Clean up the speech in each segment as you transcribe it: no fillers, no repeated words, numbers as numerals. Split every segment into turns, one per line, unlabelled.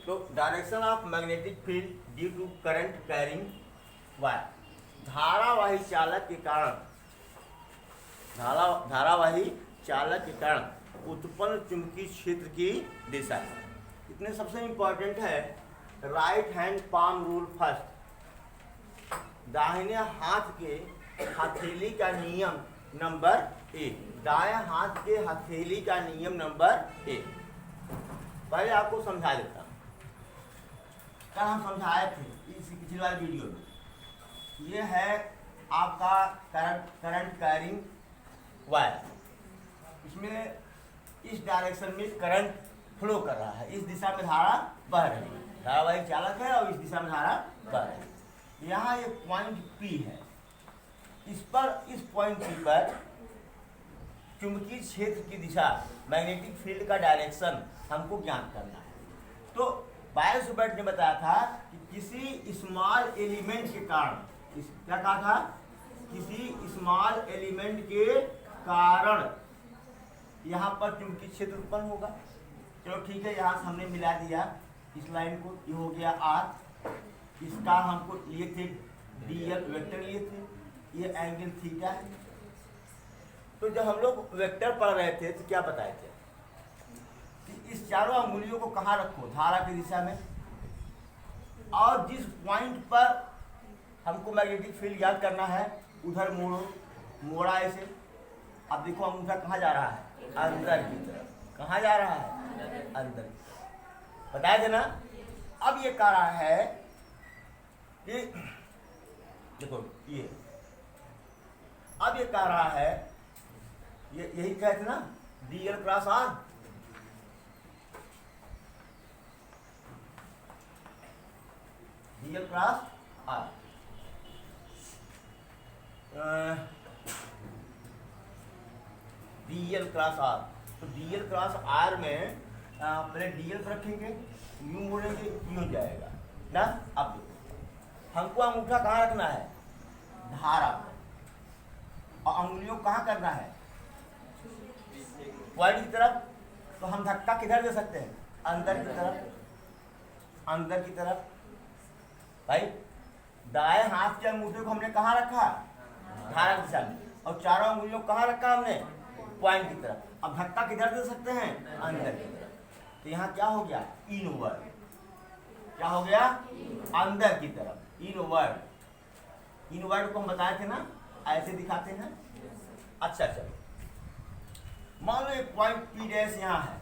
तो direction of magnetic field due to current carrying wire, धारावाही चालक के कारण धारावाही चालक के कारण उत्पन्न चुंबकीय क्षेत्र की दिशा। इतने सबसे इंपॉर्टेंट है right hand palm rule first, दाहिने हाथ के हथेली का नियम नंबर 1, दाएं हाथ के हथेली का नियम नंबर 1। पहले आपको समझा देता हूँ, कल हम समझाए थे इस पिछली वाली वीडियो में। ये है आपका करंट कैरिंग वायर, इसमें इस डायरेक्शन में करंट फ्लो कर रहा है, इस दिशा में धारा बह रही है, धारावाही चालक है और इस दिशा में धारा बह रही है। यहाँ एक पॉइंट P है, इस पॉइंट P पर चुंबकीय क्षेत्र की दिशा, मैग्नेटिक फील्ड का डायरेक्शन हमको ज्ञात करना है। तो बायोसुबर्ट ने बताया था कि किसी स्मॉल एलिमेंट के कारण, क्या कहा था, किसी स्मॉल एलिमेंट के कारण यहाँ पर चुंबकीय क्षेत्र उत्पन्न होगा। चलो ठीक है, यहाँ से हमने मिला दिया इस लाइन को, ये हो गया R, इसका हमको लिए थे DL वेक्टर लिए थे, ये एंगल थीटा है। तो जब हम लोग वेक्टर पढ़ रहे थे तो क्या बताए थे कि इस चारों अंगुलियों को कहाँ रखो, धारा की दिशा में, और जिस पॉइंट पर हमको मैग्नेटिक फील्ड याद करना है उधर मोड़ा ऐसे। अब देखो अंगूठा कहाँ जा रहा है, अंदर की तरफ। कहाँ जा रहा है, अंदर। बताया थे ना। अब ये कह रहा है कि देखो ये, अब ये कह रहा है, ये यही कहते ना DL cross R, DL cross R। DL cross R, तो DL क्रॉस R में पहले DL पर रखेंगे, यूं मोड़ेंगे, यूं जाएगा ना। अब देखो हमको अंगूठा कहाँ रखना है, धारा पर, और अंगुलियों कहाँ करना है, पॉइंट की तरफ। तो हम धक्का किधर दे सकते हैं, अंदर की तरफ, अंदर की तरफ। भाई दाएं हाथ के अंगूठे को हमने कहाँ रखा, धारा की दिशा में, और चारों अंगुलियों को कहाँ रखा हमने, पॉइंट की तरफ। अब धक्का किधर दे सकते हैं, अंदर की तरफ। तो यहाँ क्या हो गया, इनवर्ड। क्या हो गया, अंदर की तरफ, इनवर्ड। इनवर्ड को हम बताए थे ना, ऐसे दिखाते हैं। अच्छा चलो, मान लो एक पॉइंट P डैश यहाँ है,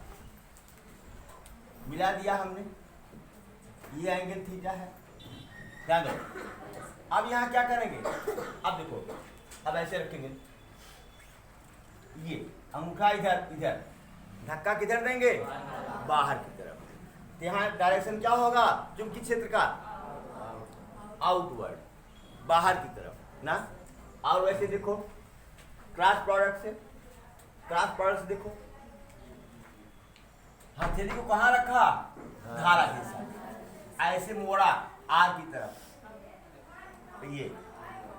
मिला दिया हमने, ये एंगल थीटा है, ध्यान दो। अब यहाँ क्या करेंगे, अब देखो, अब ऐसे रखेंगे, ये अंगूठा इधर, इधर धक्का किधर देंगे, बाहर की तरफ। तो यहाँ डायरेक्शन क्या होगा चुंबकीय क्षेत्र का, आउटवर्ड, बाहर की तरफ ना। और वैसे देखो क्रॉस प्रोडक्ट से, देखो हथेली को कहाँ रखा, धारा के साथ, ऐसे मोड़ा R की तरफ, तो ये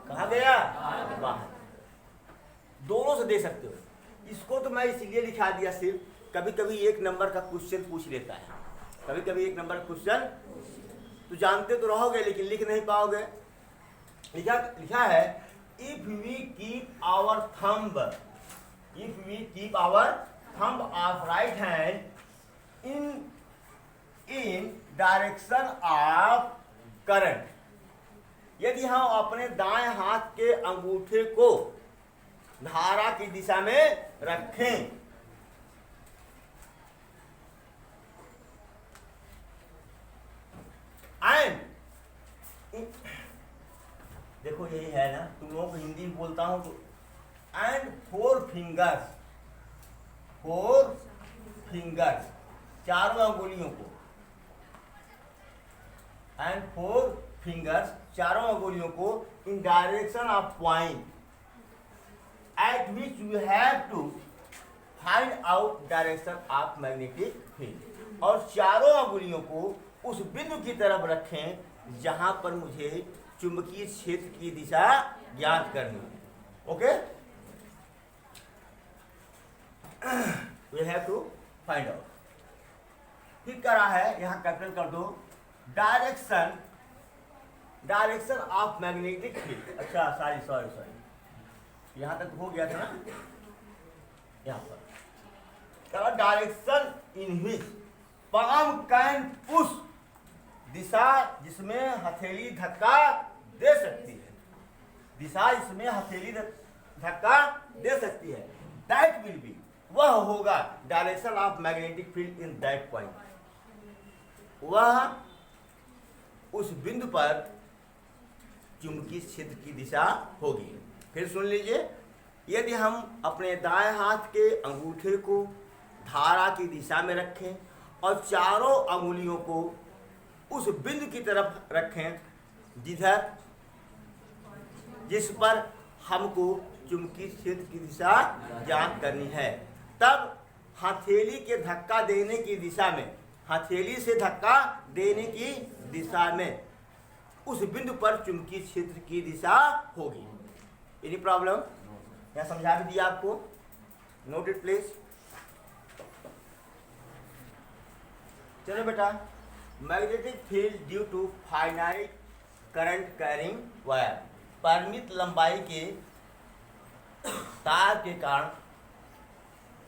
कहाँ गया, बाहर। दोनों से दे सकते हो। इसको तो मैं इसलिए लिखा दिया, सिर्फ कभी कभी एक नंबर का क्वेश्चन पूछ लेता है, कभी कभी एक नंबर क्वेश्चन तो जानते तो रहोगे लेकिन लिख नहीं पाओगे। लिखा है if we keep our thumb of right hand in direction of current, यदि हम अपने दाएं हाथ के अंगूठे को धारा की दिशा में रखें, एंड देखो यही है ना, तुम लोगों को हिंदी में बोलता हूं तो, एंड फोर फिंगर्स, चारों अंगुलियों को, एंड फोर फिंगर्स, चारों अंगुलियों को, इन direction of point at which you have to find out direction of magnetic field, और चारों अंगुलियों को उस बिंदु की तरफ रखें जहां पर मुझे चुंबकीय क्षेत्र की दिशा ज्ञात करनी है। Okay, we have to find out। ठीक करा है, यहाँ कैपिटल कर दो। डायरेक्शन ऑफ मैग्नेटिक फील्ड, अच्छा सॉरी यहाँ तक हो गया था ना, यहाँ पर direction in which palm can push, दिशा जिसमें हथेली धक्का दे सकती है, दिशा इसमें हथेली धक्का दे सकती है। दैट विल बी, वह होगा direction of magnetic field in that point, वह उस बिंदु पर चुंबकीय क्षेत्र की दिशा होगी। फिर सुन लीजिए, यदि हम अपने दाएं हाथ के अंगूठे को धारा की दिशा में रखें और चारों अंगुलियों को उस बिंदु की तरफ रखें जिस पर हमको चुंबकीय क्षेत्र की दिशा ज्ञात करनी है, तब हथेली के धक्का देने की दिशा में, हथेली से धक्का देने की दिशा में उस बिंदु पर चुंबकीय क्षेत्र की दिशा होगी। Any problem? यहाँ समझा भी दिया आपको, नोट इट प्लीज। चलो बेटा, magnetic field due to finite current carrying wire, परिमित लंबाई के तार के कारण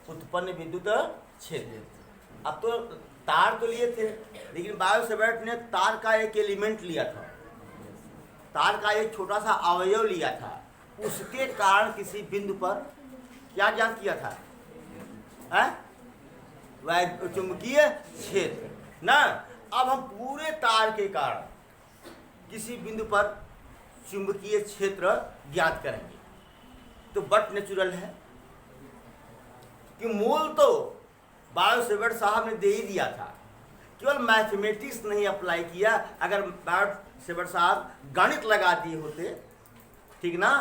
उत्पन्न विद्युत क्षेत्र। अब तो तार तो लिए थे, लेकिन बायो-सेवर्ट ने तार का एक एलिमेंट लिया था, तार का एक छोटा सा अवयव लिया था, उसके कारण किसी बिंदु पर क्या ज्ञात किया था? वह चुंबकीय क्षेत्र ना। अब हम पूरे तार के कारण किसी बिंदु पर चुंबकीय क्षेत्र ज्ञात करेंगे, तो बट नेचुरल है कि मूल तो बायो-सेवर्ट साहब ने दे ही दिया था, केवल मैथमेटिक्स नहीं अप्लाई किया। अगर बायो-सेवर्ट साहब गणित लगा दिए होते, ठीक ना,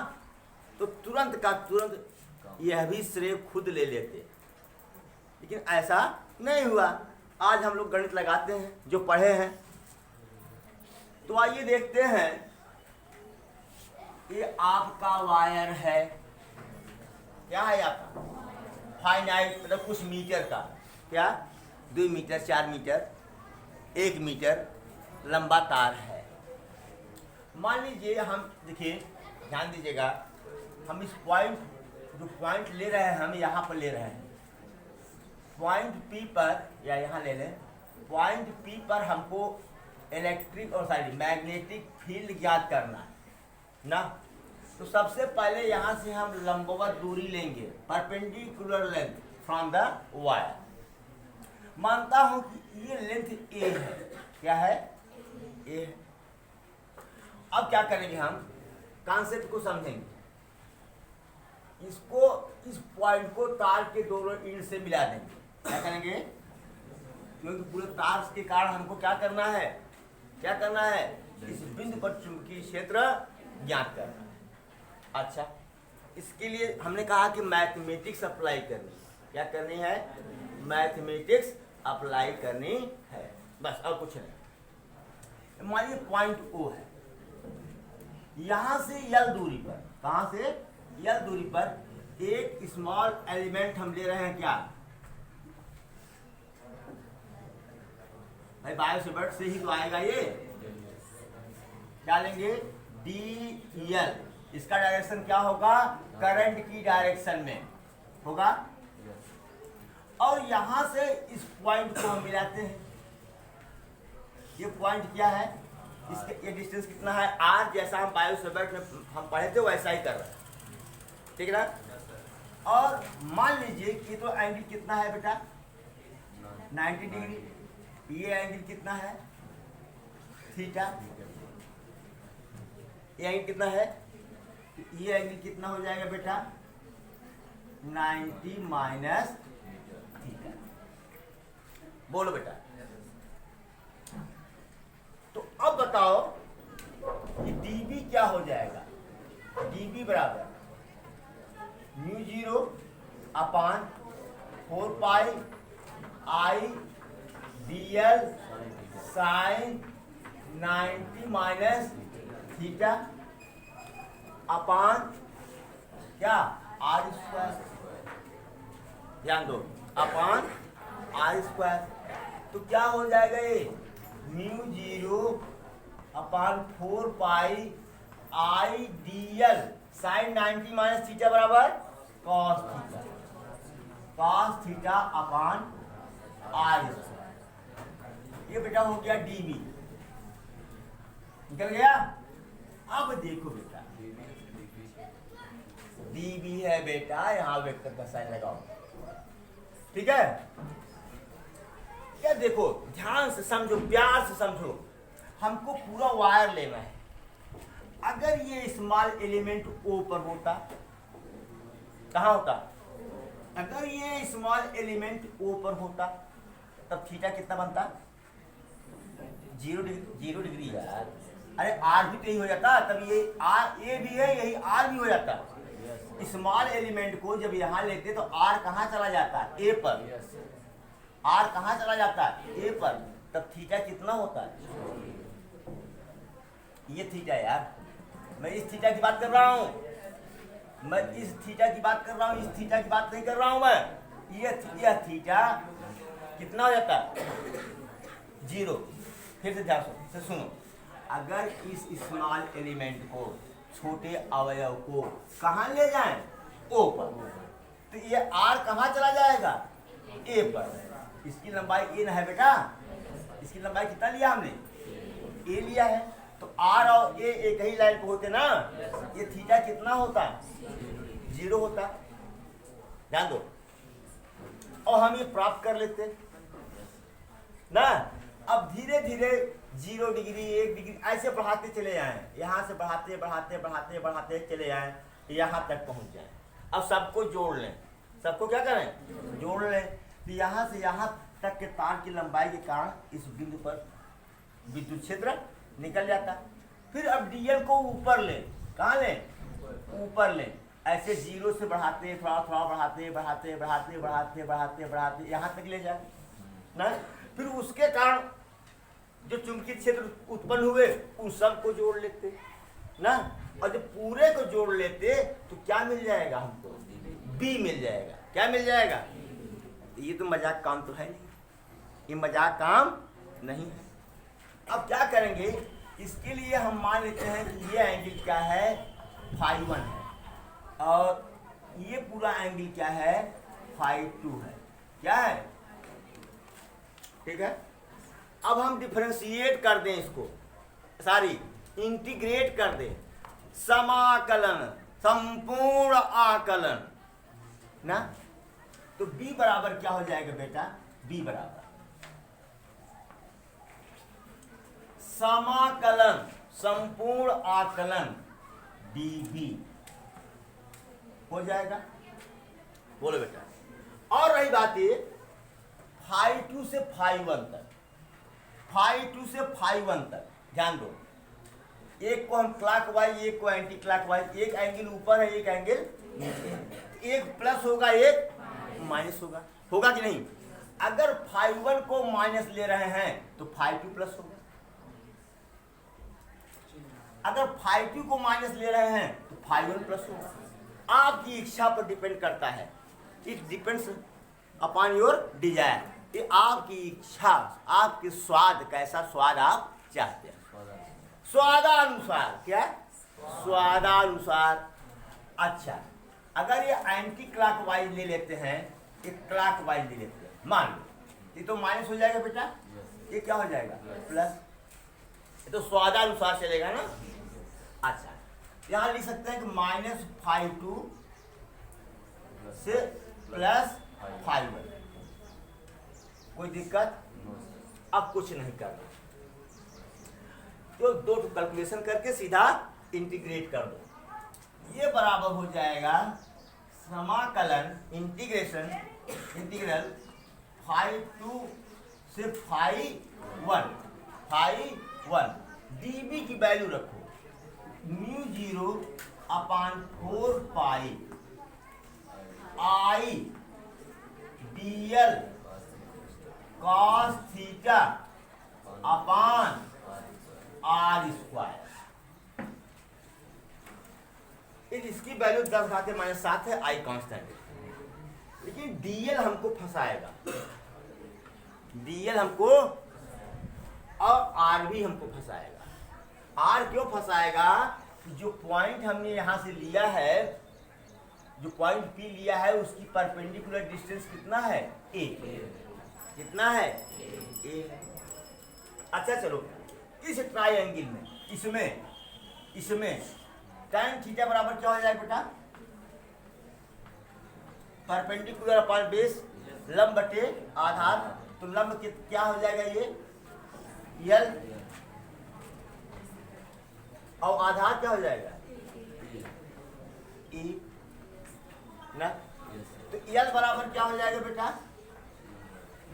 तो तुरंत का तुरंत यह भी श्रेय खुद ले लेते, लेकिन ऐसा नहीं हुआ। आज हम लोग गणित लगाते हैं जो पढ़े हैं। तो आइए देखते हैं, ये आपका वायर है, क्या है आपका? फाइनाइट, मतलब कुछ मीटर का, क्या 2 मीटर 4 मीटर 1 मीटर लंबा तार है। मान लीजिए हम, देखिए ध्यान दीजिएगा, हम इस पॉइंट, जो पॉइंट ले रहे हैं हम यहाँ पर ले रहे हैं, पॉइंट P पर, या यहाँ ले लें, पॉइंट P पर हमको इलेक्ट्रिक और मैग्नेटिक फील्ड ज्ञात करना है ना। तो सबसे पहले यहाँ से हम लंबवत दूरी लेंगे, perpendicular length from the wire. मानता हूँ कि ये लेंथ A है, क्या है? A है। अब क्या करेंगे हम? कॉन्सेप्ट को समझेंगे, इसको, इस पॉइंट को तार के दोनों एंड से मिला देंगे। क्या करेंगे? क्योंकि पूरे तार के कारण हमको क्या करना है, इस बिंदु पर चुंबकीय क्षेत्र ज्ञात करना है। अच्छा, इसके लिए हमने कहा कि मैथमेटिक्स अप्लाई करनी है। क्या करनी है? मैथमेटिक्स अप्लाई करनी है, बस, और कुछ नहीं। मान लीजिए पॉइंट O है, यहां से L दूरी पर, कहां से? L दूरी पर एक स्मॉल एलिमेंट हम ले रहे हैं, क्या भाई? बायो-सेवर्ट से ही तो आएगा ये। क्या लेंगे? DL, इसका डायरेक्शन क्या होगा? करंट की डायरेक्शन में होगा। और यहां से इस पॉइंट को हम मिलाते हैं। ये पॉइंट क्या है? इसके ये डिस्टेंस कितना है? R, जैसा हम बायो-सेवर्ट में हम पढ़े थे वैसा ही कर रहे हैं, ठीक है ना। और मान लीजिए कि तो एंगल कितना है बेटा? 90 डिग्री। ये एंगल कितना है? थीटा। ये एंगल कितना है? ये एंगल कितना हो जाएगा बेटा? 90 माइनस थीटा। बोलो बेटा। तो अब बताओ कि dB क्या हो जाएगा? dB बराबर μ0 upon 4 pi I dl sine 90 minus theta upon क्या? R square. ध्यान दो, अपान आर स्क्वायर। तो क्या हो जाएगा ये mu 0/4 pi I dl sine 90 minus theta बराबर cos theta, cos theta upon R. ये बेटा हो गया dv, निकल गया। अब देखो बेटा dv है बेटा, यहां वेक्टर का साइन लगाओ, ठीक है। क्या देखो, ध्यान से समझो, प्यार से समझो, हमको पूरा वायर लेना है। अगर ये स्मॉल एलिमेंट ओ पर होता, कहां होता, अगर ये स्मॉल एलिमेंट ओ पर होता तब थीटा कितना बनता, 0 डिग्री यार। अरे आर भी तो यही हो जाता, तब ये आर ए भी है, यही आर भी हो जाता। स्मॉल एलिमेंट को जब यहां लेते तो आर कहां चला जाता, ए पर। आर कहां चला जाता है, ए पर, तब थीटा कितना होता है, ये थीटा यार। मैं इस थीटा की बात कर रहा हूं, मैं इस थीटा की बात कर रहा हूं, इस थीटा की बात नहीं कर रहा हूं मैं। यह थीटा कितना हो जाता है, 0। फिर से ध्यान से सुनो, अगर इस स्मॉल एलिमेंट को, छोटे अवयव को कहां ले जाएं, ओ पर, तो ये आर कहां चला जाएगा, ए पर। इसकी लंबाई ए ना है बेटा, इसकी लंबाई कितना लिया हमने, ए लिया है। तो आर और ए एक ही लाइन पे होते ना, ये थीटा कितना होता, 0 होता। ध्यान दो, और हम ये प्राप्त कर लेते ना। अब धीरे धीरे 0 डिग्री 1 डिग्री ऐसे बढ़ाते चले जाएं, यहां से बढ़ाते बढ़ाते बढ़ाते बढ़ाते चले जाएं, यहां तक पहुंच जाएं। अब सबको जोड़ लें, सबको क्या करें, जोड़ लें। तो यहां से यहां तक के तार की लंबाई के कारण इस बिंदु पर विद्युत क्षेत्र निकल जाता। फिर अब डीएल को ऊपर लें, कहाँ लें, ऊपर लें। ऐसे 0 से बढ़ाते, थोड़ा थोड़ा बढ़ाते बढ़ाते बढ़ाते बढ़ाते बढ़ाते बढ़ाते यहाँ तक ले जाए ना। फिर उसके कारण जो चुंबकीय क्षेत्र उत्पन्न हुए उन सब को जोड़ लेते ना, और जब पूरे को जोड़ लेते तो क्या मिल जाएगा हमको, बी मिल जाएगा। क्या मिल जाएगा, ये तो मजाक काम तो है नहीं, ये मजाक काम नहीं है। अब क्या करेंगे, इसके लिए हम मान लेते हैं कि ये एंगल क्या है, φ1 है, और ये पूरा एंगल क्या है, φ2 है। क्या है, ठीक है। अब हम डिफरेंशिएट कर दें इसको, सॉरी इंटीग्रेट कर दें, समाकलन, संपूर्ण आकलन ना। तो b बराबर क्या हो जाएगा बेटा, b बराबर समाकलन संपूर्ण आकलन dv हो जाएगा। बोलो बेटा। और रही बात ये φ2 से φ1 तक, φ2 से φ1 तक ध्यान दो, एक को हम क्लॉकवाइज, एक को एंटी क्लॉकवाइज, एक एंगल ऊपर है, एक एंगल नीचे है, एक प्लस होगा, एक माइनस होगा, होगा कि नहीं। अगर φ1 को माइनस ले रहे हैं तो φ2 प्लस होगा, अगर φ2 को माइनस ले रहे हैं तो φ1 प्लस होगा। आपकी इच्छा पर डिपेंड करता है, it depends upon your desire. ये आपकी इच्छा, आपके स्वाद, कैसा स्वाद आप चाहते हैं, स्वादानुसार। क्या, स्वादानुसार। अच्छा, अगर ये एंटी क्लॉकवाइज ले लेते हैं, ये क्लॉकवाइज ले लेते हैं, मान लो ये तो माइनस हो जाएगा बेटा, ये क्या हो जाएगा, प्लस। ये तो स्वादानुसार चलेगा ना। अच्छा, यहां लिख सकते हैं कि माइनस φ2 से प्लस φ1, कोई दिक्कत। अब कुछ नहीं करना, तो दो कैलकुलेशन करके सीधा इंटीग्रेट कर दो। ये बराबर हो जाएगा समाकलन इंटीग्रेशन, इंटीग्रल φ2 से φ1, dv की वैल्यू रखो μ0/4 पाई I dl cos theta upon r square. इसकी वैल्यू 10⁻⁷ है, आई कांस्टेंट है, लेकिन dl हमको फंसाएगा। डीएल हमको और आर भी हमको फंसाएगा। आर क्यों फंसाएगा? जो पॉइंट हमने यहाँ से लिया है, जो पॉइंट पी लिया है, उसकी परपेंडिकुलर डिस्टेंस कितना है? ए। कितना है? ए। अच्छा चलो, इस ट्रायंगल में इसमें tan थीटा बराबर क्या हो जाएगा बेटा? परपेंडिकुलर अपॉन बेस, लंब बटे आधार। तो लंब क्या हो जाएगा? ये यल, और आधार क्या हो जाएगा? ई ना। तो यल बराबर क्या हो जाएगा बेटा?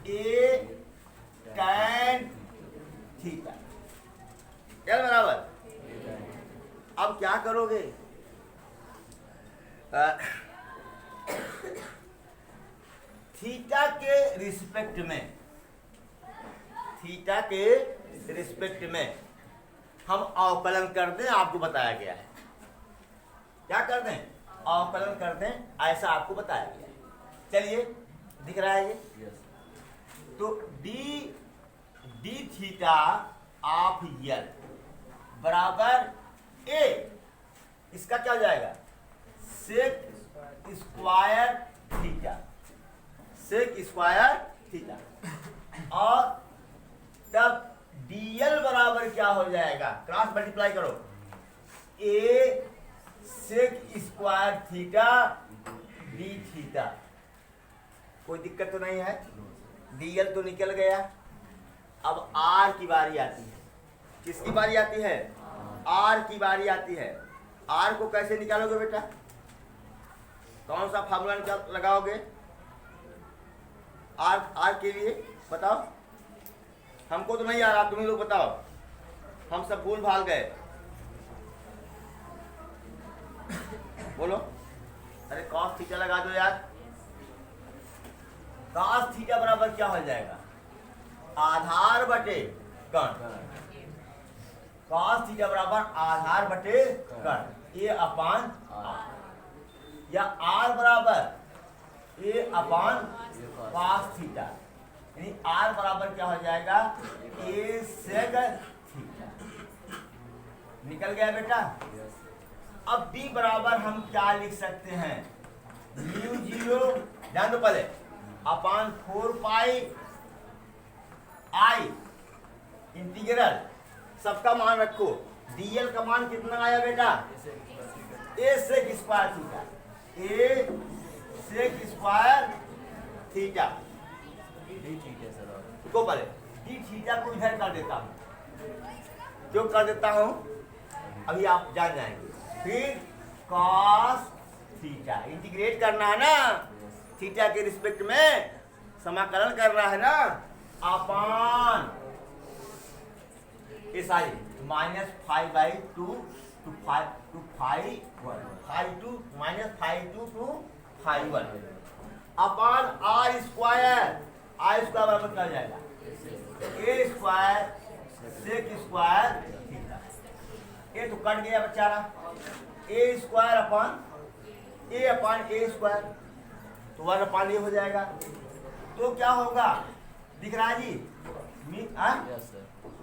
ए tan थीटा। यल बराबर, अब क्या करोगे? थीटा के रिस्पेक्ट में हम अवकलन कर दें, आपको बताया गया है। क्या कर दें? अवकलन कर दें, ऐसा आपको बताया गया है। चलिए, दिख रहा है ये? तो डी थीटा ऑफ यल बराबर ए, इसका क्या हो जाएगा? Sec square theta, sec square theta. और तब डीएल बराबर क्या हो जाएगा? क्रॉस मल्टीप्लाई करो, A sec square theta D theta. कोई दिक्कत तो नहीं है? डीएल तो निकल गया। अब आर की बारी आती है। किसकी बारी आती है? आर की बारी आती है। आर को कैसे निकालोगे बेटा? कौन सा फार्मूला लगाओगे आर के लिए? बताओ। हमको तो नहीं आ रहा, तुम ही लोग बताओ। हम सब भूल भाल गए। बोलो। अरे कॉस थीटा लगा दो यार। कॉस थीटा बराबर क्या हो जाएगा? आधार बटे कर्ण। कॉस थीटा बराबर आधार बटे कर्ण, ए अपान आर। या आर बराबर ए अपान कॉस थीटा, यानी आर बराबर क्या हो जाएगा? ए सेक थीटा। निकल गया बेटा। अब बी बराबर हम क्या लिख सकते हैं? म्यू जीरो, ध्यान दो पहले, अपान 4 पाई आई इंटीग्रल, सबका मान रखो। डीएल का मान कितना आया बेटा? ए सेक स्क्वायर थीटा, ए सेक स्क्वायर थीटा। को पहले डी थीटा को इधर कर देता हूँ, क्यों कर देता हूँ अभी आप जान जाएंगे। फिर कॉस थीटा, इंटीग्रेट करना है ना, थीटा के रिस्पेक्ट में समाकलन करना है ना, अपान इस I -5/2 to 5 to 5/1, 5/2 -5/2 to 5/1 upon R square. R square बराबर क्या हो जाएगा? A square sec square theta. A तो कट गया बेचारा, ए स्क्वायर अपान ए स्क्वायर, तो 1 अपान ए हो जाएगा। तो क्या होगा? दिख रहा है जी?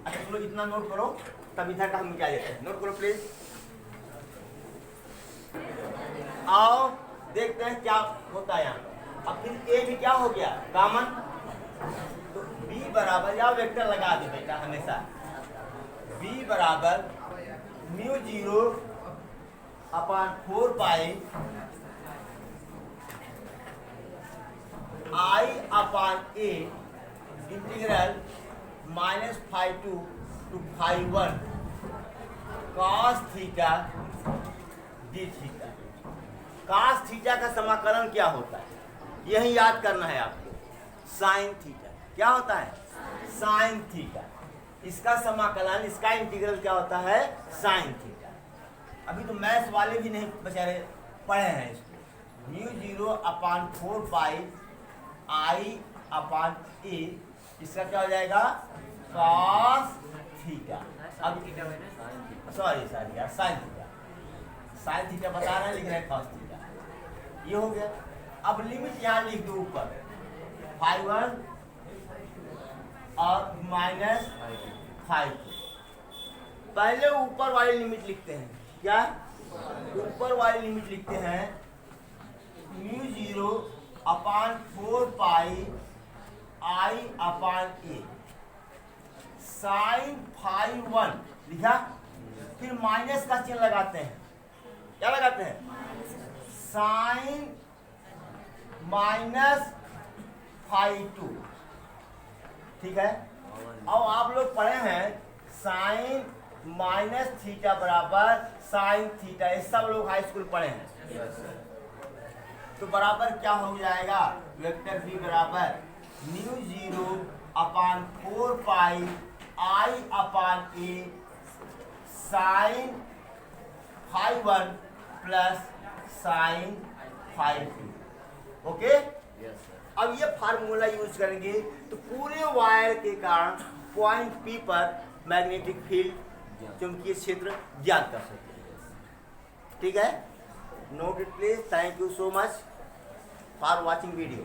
अच्छा चलो इतना नोट करो, तब इधर का हम क्या देते हैं। नोट करो प्लीज। आओ देखते हैं क्या होता है यहाँ। अब फिर ए भी क्या हो गया? कॉमन। तो बी बराबर, या वेक्टर लगा दे बेटा हमेशा। बी बराबर mu zero upon 4 pi I upon A integral -5/2 to 5/1 cos theta D theta. cos theta का समाकलन क्या होता है? यही याद करना है आपको। साइन थीटा क्या होता है? Sine theta. इसका समाकलन, इसका इंटीग्रल क्या होता है? Sine theta. अभी तो मैथ्स वाले भी नहीं बेचारे पढ़े हैं इसको। म्यू जीरो अपान 4 पाई आई अपान ए, इसका क्या हो जाएगा? cos theta. अब सॉरी यार, साइन थीटा। साइन थीटा बता रहे हैं, लिख रहे हैं cos थीटा। ये हो गया। अब लिमिट यहाँ लिख दो ऊपर, 5/1 और माइनस 5। पहले ऊपर वाली लिमिट लिखते हैं। क्या ऊपर वाली लिमिट लिखते हैं म्यू 0 अपान 4 पाई आई अपान ए साइन 5 लिखा। फिर माइनस का चिन्ह लगाते हैं। क्या लगाते हैं? साइन माइनस 5 ठीक है। अब आप लोग पढ़े हैं साइन माइनस थीटा बराबर साइन थीटा, ये सब लोग हाई स्कूल पढ़े हैं। तो बराबर क्या हो जाएगा? वेक्टर बी बराबर म्यू 0 अपान 4 पाई आई अपान ए साइन 5 प्लस साइन 5। ओके, अब ये फार्मूला यूज करेंगे तो पूरे वायर के कारण पॉइंट पी पर मैग्नेटिक फील्ड चुंबकीय क्षेत्र ज्ञात कर सकते हैं। ठीक है, note it please. Thank you so much for watching video.